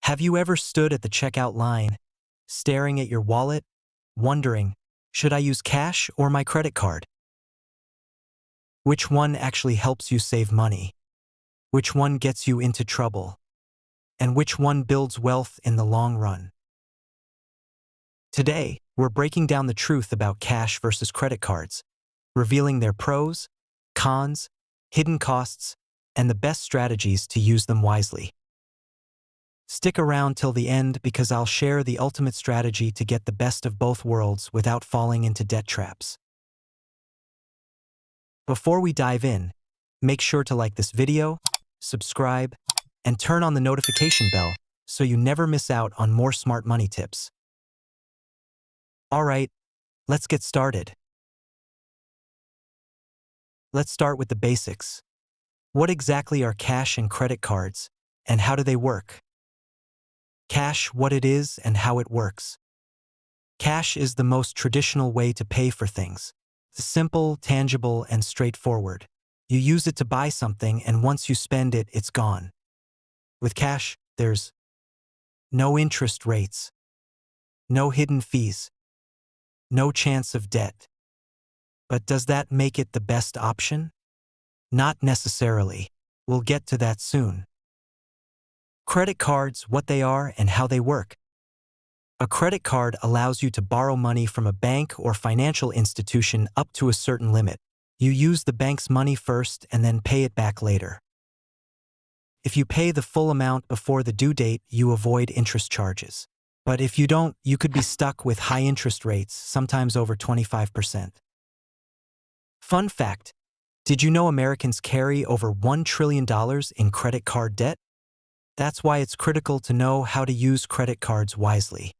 Have you ever stood at the checkout line, staring at your wallet, wondering, should I use cash or my credit card? Which one actually helps you save money? Which one gets you into trouble? And which one builds wealth in the long run? Today, we're breaking down the truth about cash versus credit cards, revealing their pros, cons, hidden costs, and the best strategies to use them wisely. Stick around till the end because I'll share the ultimate strategy to get the best of both worlds without falling into debt traps. Before we dive in, make sure to like this video, subscribe, and turn on the notification bell so you never miss out on more smart money tips. Alright, let's get started. Let's start with the basics. What exactly are cash and credit cards, and how do they work? Cash, what it is and how it works. Cash is the most traditional way to pay for things. It's simple, tangible, and straightforward. You use it to buy something, and once you spend it, it's gone. With cash, there's no interest rates, no hidden fees, no chance of debt. But does that make it the best option? Not necessarily. We'll get to that soon. Credit cards, what they are and how they work. A credit card allows you to borrow money from a bank or financial institution up to a certain limit. You use the bank's money first and then pay it back later. If you pay the full amount before the due date, you avoid interest charges. But if you don't, you could be stuck with high interest rates, sometimes over 25%. Fun fact, did you know Americans carry over $1 trillion in credit card debt? That's why it's critical to know how to use credit cards wisely.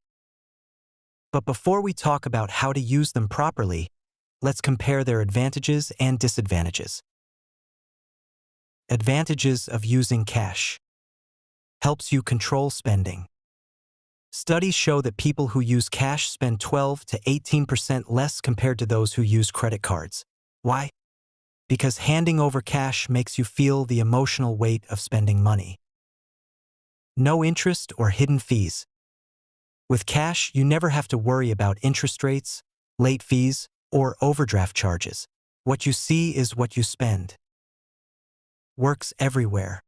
But before we talk about how to use them properly, let's compare their advantages and disadvantages. Advantages of using cash. Helps you control spending. Studies show that people who use cash spend 12 to 18% less compared to those who use credit cards. Why? Because handing over cash makes you feel the emotional weight of spending money. No interest or hidden fees. With cash, you never have to worry about interest rates, late fees, or overdraft charges. What you see is what you spend. Works everywhere.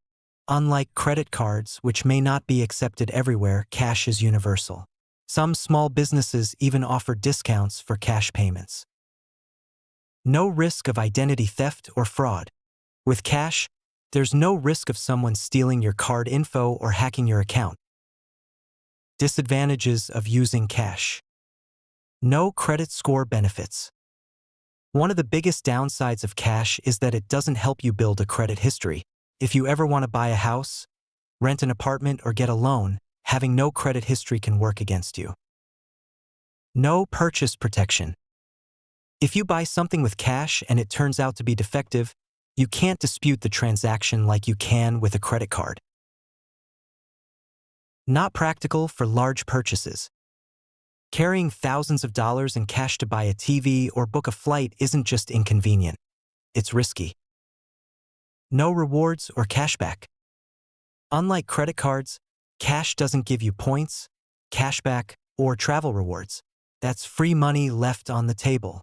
Unlike credit cards, which may not be accepted everywhere, cash is universal. Some small businesses even offer discounts for cash payments. No risk of identity theft or fraud. With cash, there's no risk of someone stealing your card info or hacking your account. Disadvantages of using cash. No credit score benefits. One of the biggest downsides of cash is that it doesn't help you build a credit history. If you ever want to buy a house, rent an apartment, or get a loan, having no credit history can work against you. No purchase protection. If you buy something with cash and it turns out to be defective, you can't dispute the transaction like you can with a credit card. Not practical for large purchases. Carrying thousands of dollars in cash to buy a TV or book a flight isn't just inconvenient, it's risky. No rewards or cashback. Unlike credit cards, cash doesn't give you points, cashback, or travel rewards. That's free money left on the table.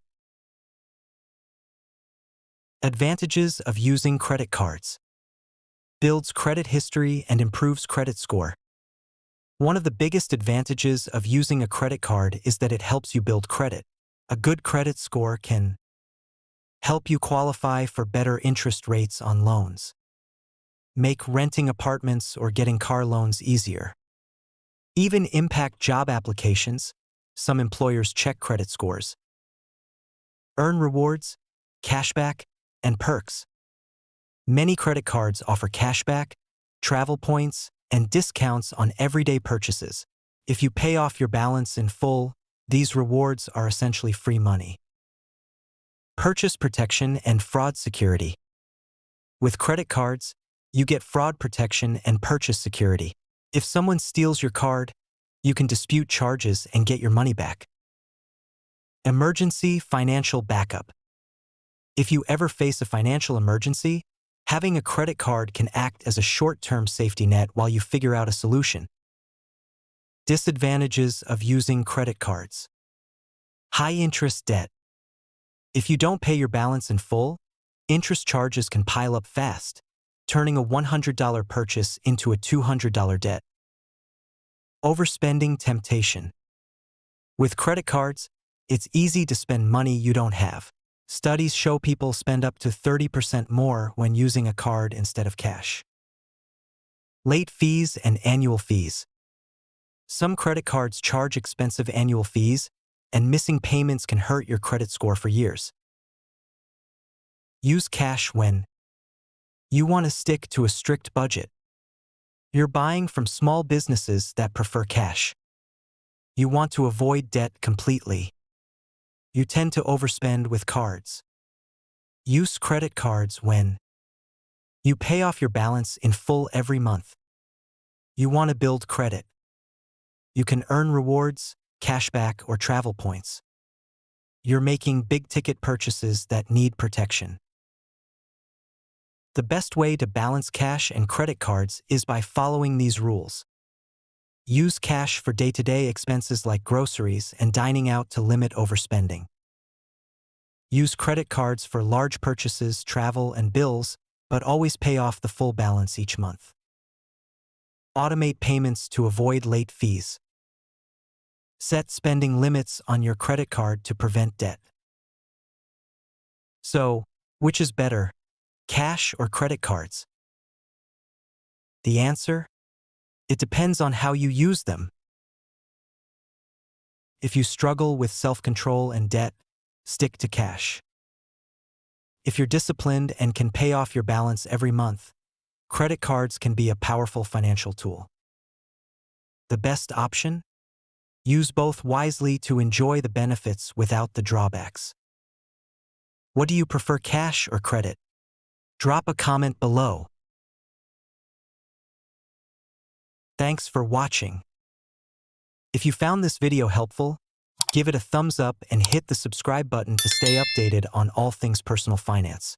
Advantages of using credit cards. Builds credit history and improves credit score. One of the biggest advantages of using a credit card is that it helps you build credit. A good credit score can help you qualify for better interest rates on loans. Make renting apartments or getting car loans easier. Even impact job applications. Some employers check credit scores. Earn rewards, cashback, and perks. Many credit cards offer cashback, travel points, and discounts on everyday purchases. If you pay off your balance in full, these rewards are essentially free money. Purchase protection and fraud security. With credit cards, you get fraud protection and purchase security. If someone steals your card, you can dispute charges and get your money back. Emergency financial backup. If you ever face a financial emergency, having a credit card can act as a short-term safety net while you figure out a solution. Disadvantages of using credit cards. High interest debt. If you don't pay your balance in full, interest charges can pile up fast, turning a $100 purchase into a $200 debt. Overspending temptation. With credit cards, it's easy to spend money you don't have. Studies show people spend up to 30% more when using a card instead of cash. Late fees and annual fees. Some credit cards charge expensive annual fees, and missing payments can hurt your credit score for years. Use cash when you want to stick to a strict budget. You're buying from small businesses that prefer cash. You want to avoid debt completely. You tend to overspend with cards. Use credit cards when you pay off your balance in full every month. You want to build credit. You can earn rewards, cashback, or travel points. You're making big-ticket purchases that need protection. The best way to balance cash and credit cards is by following these rules. Use cash for day-to-day expenses like groceries and dining out to limit overspending. Use credit cards for large purchases, travel, and bills, but always pay off the full balance each month. Automate payments to avoid late fees. Set spending limits on your credit card to prevent debt. So, which is better, cash or credit cards? The answer? It depends on how you use them. If you struggle with self-control and debt, stick to cash. If you're disciplined and can pay off your balance every month, credit cards can be a powerful financial tool. The best option? Use both wisely to enjoy the benefits without the drawbacks. What do you prefer, cash or credit? Drop a comment below. Thanks for watching. If you found this video helpful, give it a thumbs up and hit the subscribe button to stay updated on all things personal finance.